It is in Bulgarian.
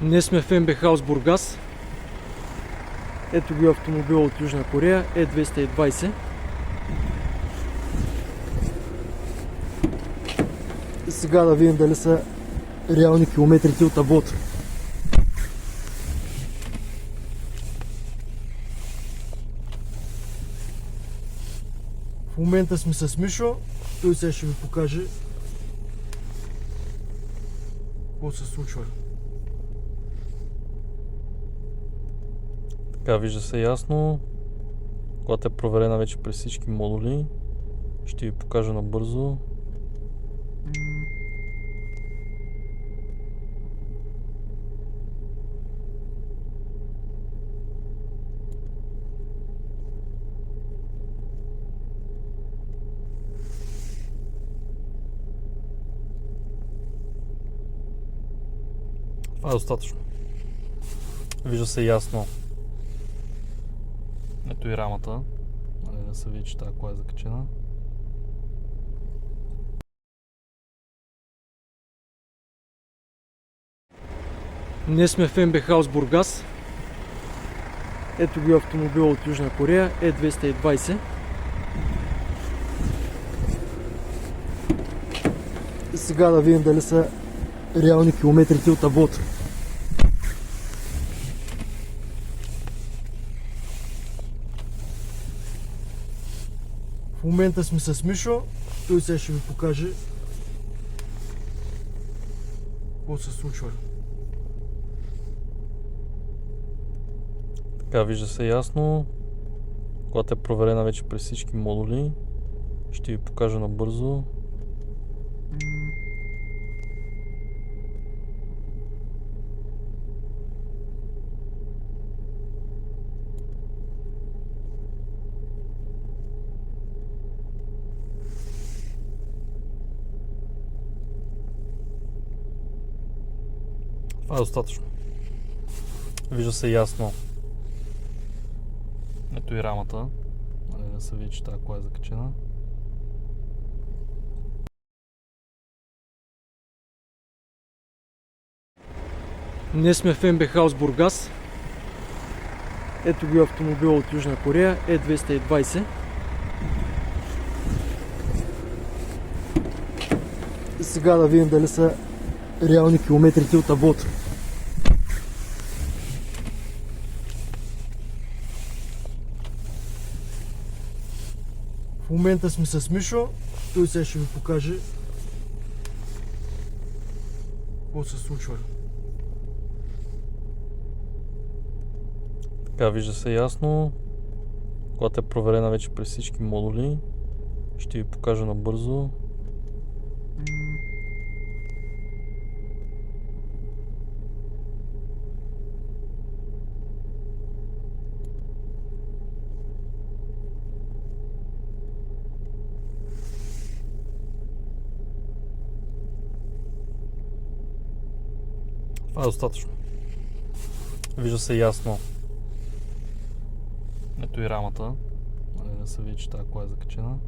Днес сме в МБ Хаус Бургас. Ето го автомобил от Южна Корея, Е220. И сега да видим дали са реални километрите от таблото. В момента сме с Мишо. Той сега ще ви покаже какво се случва. Така, вижда се ясно. Когато е проверена вече през всички модули, ще ви покажа набързо. Това е достатъчно. Вижда се ясно. Ето и рамата. Да се види, че тази кола е закачена. Днес сме в МБ Хаус Бургас. Ето го автомобил от Южна Корея, Е220. И сега да видим дали са реални километрите от таблото. В момента сме с Мишо. Той сега ще ви покаже какво се случва. Така, вижда се ясно. Когато е проверена вече през всички модули, ще ви покажа набързо. Това е достатъчно. Вижда се ясно. Ето и рамата. Да се види, че тази кола е закачена. Днес сме в МБ Хаус Бургас. Ето го автомобил от Южна Корея, Е220. И сега да видим дали са реални километрите от таблото. В момента сме с Мишо. Той сега ще ви покаже какво се случва. Така, вижда се ясно. Когато е проверена вече през всички модули, ще ви покажа набързо. Това е достатъчно. Вижда се ясно. Ето и рамата. Да се види, че тази кола е закачена.